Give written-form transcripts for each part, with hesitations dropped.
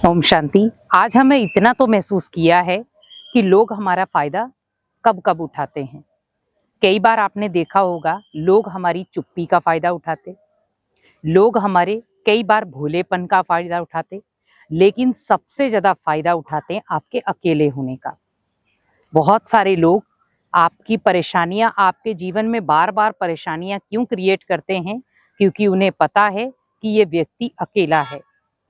ओम शांति। आज हमें इतना तो महसूस किया है कि लोग हमारा फायदा कब कब उठाते हैं। कई बार आपने देखा होगा लोग हमारी चुप्पी का फायदा उठाते, लोग हमारे कई बार भोलेपन का फायदा उठाते, लेकिन सबसे ज्यादा फायदा उठाते हैं आपके अकेले होने का। बहुत सारे लोग आपकी परेशानियां, आपके जीवन में बार बार परेशानियां क्यों क्रिएट करते हैं? क्योंकि उन्हें पता है कि ये व्यक्ति अकेला है,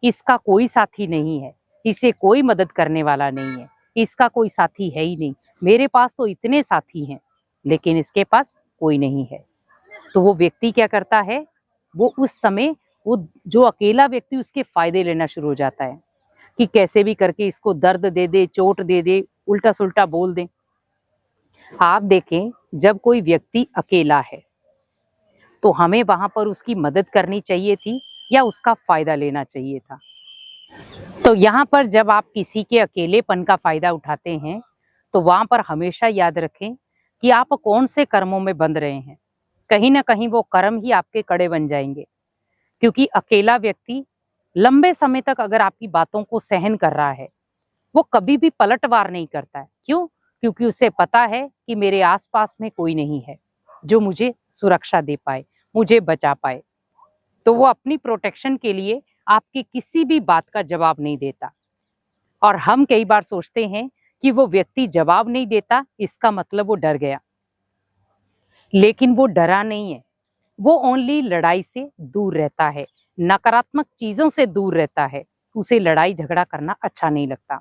इसका कोई साथी नहीं है, इसे कोई मदद करने वाला नहीं है, इसका कोई साथी है ही नहीं। मेरे पास तो इतने साथी हैं लेकिन इसके पास कोई नहीं है। तो वो व्यक्ति क्या करता है, वो उस समय वो जो अकेला व्यक्ति उसके फायदे लेना शुरू हो जाता है कि कैसे भी करके इसको दर्द दे दे, चोट दे दे, उल्टा सुल्टा बोल दे। आप देखें, जब कोई व्यक्ति अकेला है तो हमें वहां पर उसकी मदद करनी चाहिए थी या उसका फायदा लेना चाहिए था? तो यहाँ पर जब आप किसी के अकेलेपन का फायदा उठाते हैं तो वहां पर हमेशा याद रखें कि आप कौन से कर्मों में बंध रहे हैं। कहीं ना कहीं वो कर्म ही आपके कड़े बन जाएंगे, क्योंकि अकेला व्यक्ति लंबे समय तक अगर आपकी बातों को सहन कर रहा है, वो कभी भी पलटवार नहीं करता है। क्यों? क्योंकि उसे पता है कि मेरे आसपास में कोई नहीं है जो मुझे सुरक्षा दे पाए, मुझे बचा पाए। तो वो अपनी प्रोटेक्शन के लिए आपकी किसी भी बात का जवाब नहीं देता। और हम कई बार सोचते हैं कि वो व्यक्ति जवाब नहीं देता, इसका मतलब वो डर गया, लेकिन वो डरा नहीं है। वो ओनली लड़ाई से दूर रहता है, नकारात्मक चीजों से दूर रहता है। उसे लड़ाई झगड़ा करना अच्छा नहीं लगता।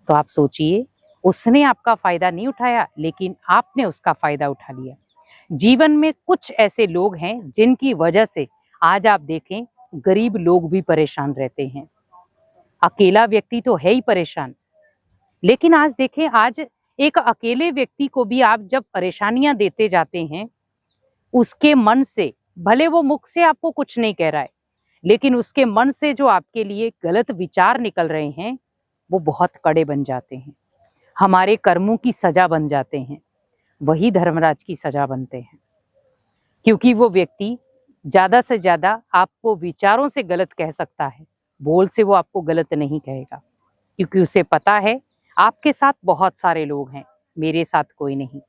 तो आप सोचिए, उसने आपका फायदा नहीं उठाया लेकिन आपने उसका फायदा उठा लिया। जीवन में कुछ ऐसे लोग हैं जिनकी वजह से आज आप देखें गरीब लोग भी परेशान रहते हैं। अकेला व्यक्ति तो है ही परेशान, लेकिन आज देखें, आज एक अकेले व्यक्ति को भी आप जब परेशानियां देते जाते हैं, उसके मन से, भले वो मुख से आपको कुछ नहीं कह रहा है, लेकिन उसके मन से जो आपके लिए गलत विचार निकल रहे हैं वो बहुत कड़े बन जाते हैं, हमारे कर्मों की सजा बन जाते हैं। वही धर्मराज की सजा बनते हैं, क्योंकि वो व्यक्ति ज्यादा से ज्यादा आपको विचारों से गलत कह सकता है, बोल से वो आपको गलत नहीं कहेगा, क्योंकि उसे पता है आपके साथ बहुत सारे लोग हैं, मेरे साथ कोई नहीं।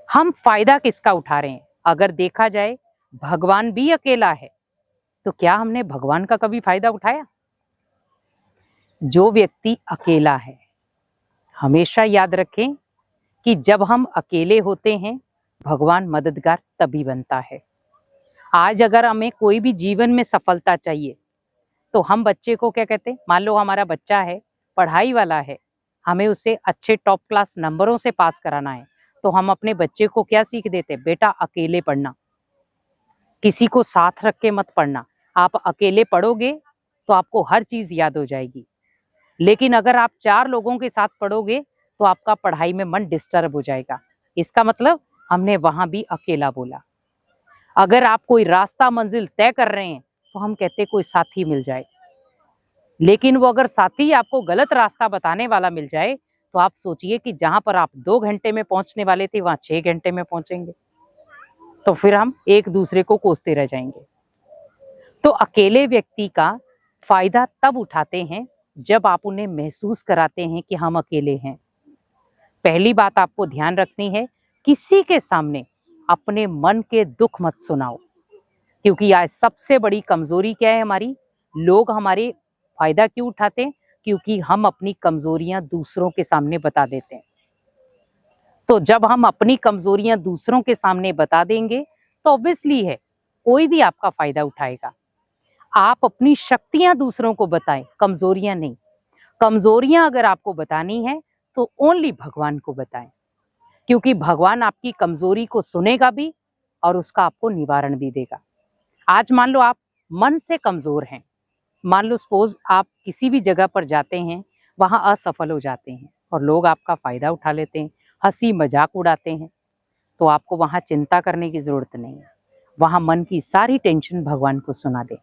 हम फायदा किसका उठा रहे हैं? अगर देखा जाए भगवान भी अकेला है, तो क्या हमने भगवान का कभी फायदा उठाया? जो व्यक्ति अकेला है, हमेशा याद रखें कि जब हम अकेले होते हैं भगवान मददगार तभी बनता है। आज अगर हमें कोई भी जीवन में सफलता चाहिए तो हम बच्चे को क्या कहते हैं? मान लो हमारा बच्चा है, पढ़ाई वाला है, हमें उसे अच्छे टॉप क्लास नंबरों से पास कराना है, तो हम अपने बच्चे को क्या सीख देते? बेटा अकेले पढ़ना, किसी को साथ रख के मत पढ़ना। आप अकेले पढ़ोगे तो आपको हर चीज याद हो जाएगी, लेकिन अगर आप 4 लोगों के साथ पढ़ोगे तो आपका पढ़ाई में मन डिस्टर्ब हो जाएगा। इसका मतलब हमने वहां भी अकेला बोला। अगर आप कोई रास्ता मंजिल तय कर रहे हैं तो हम कहते कोई साथी मिल जाए, लेकिन वो अगर साथी आपको गलत रास्ता बताने वाला मिल जाए तो आप सोचिए कि जहां पर आप 2 घंटे में पहुंचने वाले थे वहां 6 घंटे में पहुंचेंगे, तो फिर हम एक दूसरे को कोसते रह जाएंगे। तो अकेले व्यक्ति का फायदा तब उठाते हैं जब आप उन्हें महसूस कराते हैं कि हम अकेले हैं। पहली बात आपको ध्यान रखनी है, किसी के सामने अपने मन के दुख मत सुनाओ, क्योंकि आज सबसे बड़ी कमजोरी क्या है हमारी? लोग हमारे फायदा क्यों उठाते हैं? क्योंकि हम अपनी कमजोरियां दूसरों के सामने बता देते हैं। तो जब हम अपनी कमजोरियां दूसरों के सामने बता देंगे तो ऑब्वियसली है कोई भी आपका फायदा उठाएगा। आप अपनी शक्तियां दूसरों को बताएं, कमजोरियां नहीं। कमजोरियां अगर आपको बतानी है तो ओनली भगवान को बताएं, क्योंकि भगवान आपकी कमजोरी को सुनेगा भी और उसका आपको निवारण भी देगा। आज मान लो आप मन से कमजोर हैं, मान लो सपोज आप किसी भी जगह पर जाते हैं, वहां असफल हो जाते हैं और लोग आपका फायदा उठा लेते हैं, हंसी मजाक उड़ाते हैं, तो आपको वहां चिंता करने की जरूरत नहीं है। वहां मन की सारी टेंशन भगवान को सुना दे,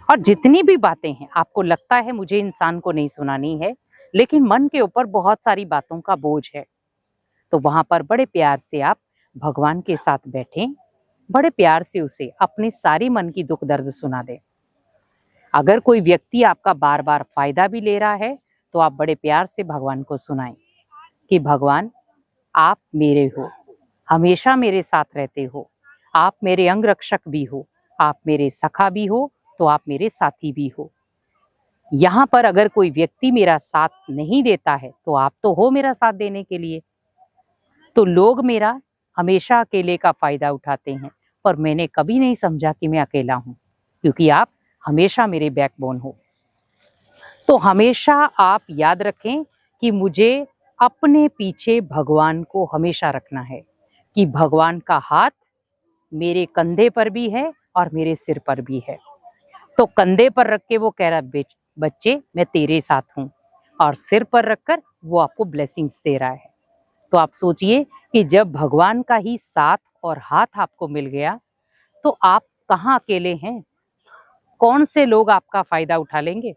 और जितनी भी बातें हैं आपको लगता है मुझे इंसान को नहीं सुनानी है, लेकिन मन के ऊपर बहुत सारी बातों का बोझ है, तो वहां पर बड़े प्यार से आप भगवान के साथ बैठें, बड़े प्यार से उसे अपने सारी मन की दुख दर्द सुना दें। अगर कोई व्यक्ति आपका बार बार फायदा भी ले रहा है तो आप बड़े प्यार से भगवान को सुनाएं कि भगवान, आप मेरे हो, हमेशा मेरे साथ रहते हो, आप मेरे अंग रक्षक भी हो, आप मेरे सखा भी हो, तो आप मेरे साथी भी हो। यहाँ पर अगर कोई व्यक्ति मेरा साथ नहीं देता है तो आप तो हो मेरा साथ देने के लिए। तो लोग मेरा हमेशा अकेले का फायदा उठाते हैं, पर मैंने कभी नहीं समझा कि मैं अकेला हूँ, क्योंकि आप हमेशा मेरे बैकबोन हो। तो हमेशा आप याद रखें कि मुझे अपने पीछे भगवान को हमेशा रखना है, कि भगवान का हाथ मेरे कंधे पर भी है और मेरे सिर पर भी है। तो कंधे पर रख के वो कह रहा, बच्चे मैं तेरे साथ हूँ, और सिर पर रखकर वो आपको ब्लेसिंग्स दे रहा है। तो आप सोचिए कि जब भगवान का ही साथ और हाथ आपको मिल गया तो आप कहाँ अकेले हैं। कौन से लोग आपका फायदा उठा लेंगे,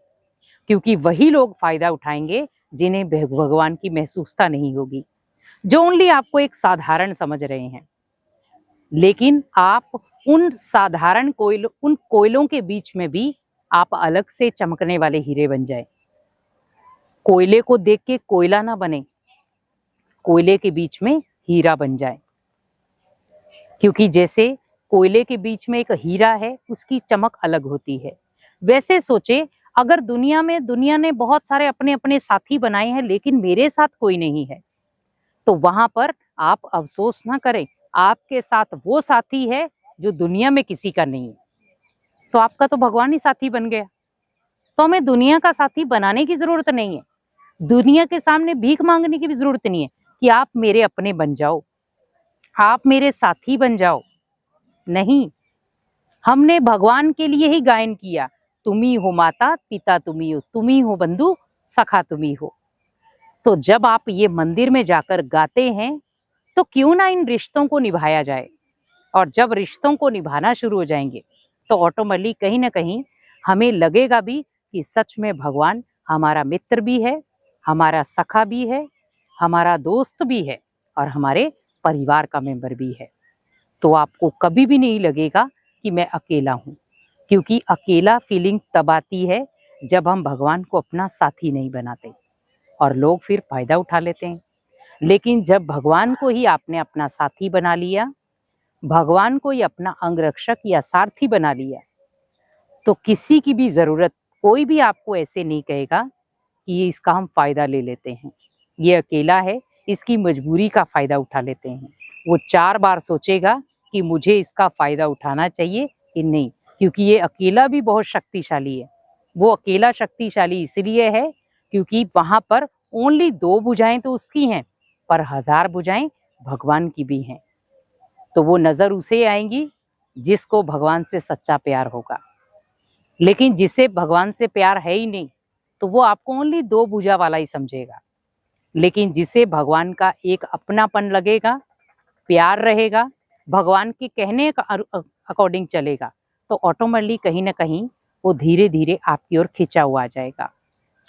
क्योंकि वही लोग फायदा उठाएंगे जिन्हें भगवान की महसूसता नहीं होगी, जो ओनली आपको एक साधारण समझ रहे हैं। लेकिन आप उन साधारण उन कोयलों के बीच में भी आप अलग से चमकने वाले हीरे बन जाए। कोयले को देख के कोयला ना बने, कोयले के बीच में हीरा बन जाए। क्योंकि जैसे कोयले के बीच में एक हीरा है, उसकी चमक अलग होती है। वैसे सोचे, अगर दुनिया ने बहुत सारे अपने अपने साथी बनाए हैं लेकिन मेरे साथ कोई नहीं है, तो वहां पर आप अफसोस ना करें, आपके साथ वो साथी है जो दुनिया में किसी का नहीं है। तो आपका तो भगवान ही साथी बन गया। तो हमें दुनिया का साथी बनाने की जरूरत नहीं है, दुनिया के सामने भीख मांगने की भी जरूरत नहीं है कि आप मेरे अपने बन जाओ, आप मेरे साथी बन जाओ। नहीं, हमने भगवान के लिए ही गायन किया, तुम्ही हो माता पिता तुम्ही हो, तुम्ही हो बंधु सखा तुम्ही हो। तो जब आप ये मंदिर में जाकर गाते हैं तो क्यों ना इन रिश्तों को निभाया जाए। और जब रिश्तों को निभाना शुरू हो जाएंगे तो ऑटोमेटिकली कहीं ना कहीं हमें लगेगा भी कि सच में भगवान हमारा मित्र भी है, हमारा सखा भी है, हमारा दोस्त भी है और हमारे परिवार का मेंबर भी है। तो आपको कभी भी नहीं लगेगा कि मैं अकेला हूँ, क्योंकि अकेला फीलिंग तब आती है जब हम भगवान को अपना साथी नहीं बनाते और लोग फिर फायदा उठा लेते हैं। लेकिन जब भगवान को ही आपने अपना साथी बना लिया, भगवान को ही अपना अंग रक्षक या सारथी बना लिया, तो किसी की भी जरूरत, कोई भी आपको ऐसे नहीं कहेगा कि ये इसका हम फायदा ले लेते हैं, ये अकेला है इसकी मजबूरी का फायदा उठा लेते हैं। वो 4 बार सोचेगा कि मुझे इसका फायदा उठाना चाहिए कि नहीं, क्योंकि ये अकेला भी बहुत शक्तिशाली है। वो अकेला शक्तिशाली इसलिए है क्योंकि वहां पर ओनली 2 भुजाएं तो उसकी हैं, पर 1000 भुजाएं भगवान की भी हैं। तो वो नजर उसे आएंगी जिसको भगवान से सच्चा प्यार होगा। लेकिन जिसे भगवान से प्यार है ही नहीं, तो वो आपको ओनली 2 भुजा वाला ही समझेगा। लेकिन जिसे भगवान का एक अपनापन लगेगा, प्यार रहेगा, भगवान के कहने का अकॉर्डिंग चलेगा, तो ऑटोमेटिकली कहीं ना कहीं वो धीरे धीरे आपकी ओर खिंचा हुआ आ जाएगा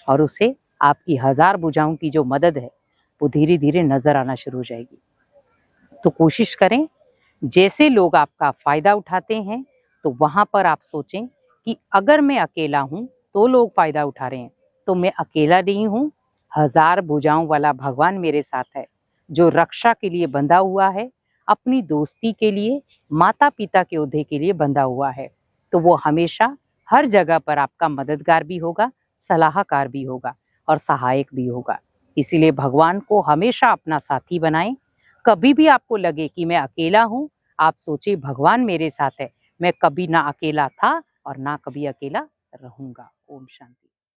और उसे आपकी 1000 भुजाओं की जो मदद है वो धीरे धीरे नजर आना शुरू हो जाएगी। तो कोशिश करें, जैसे लोग आपका फायदा उठाते हैं तो वहां पर आप सोचें कि अगर मैं अकेला हूं तो लोग फायदा उठा रहे हैं, तो मैं अकेला नहीं हूं, 1000 भुजाओं वाला भगवान मेरे साथ है, जो रक्षा के लिए बंधा हुआ है, अपनी दोस्ती के लिए, माता पिता के ओहदे के लिए बंधा हुआ है। तो वो हमेशा हर जगह पर आपका मददगार भी होगा, सलाहकार भी होगा और सहायक भी होगा। इसीलिए भगवान को हमेशा अपना साथी बनाएं। कभी भी आपको लगे कि मैं अकेला हूँ, आप सोचिए भगवान मेरे साथ है, मैं कभी ना अकेला था और ना कभी अकेला रहूंगा। ओम शांति।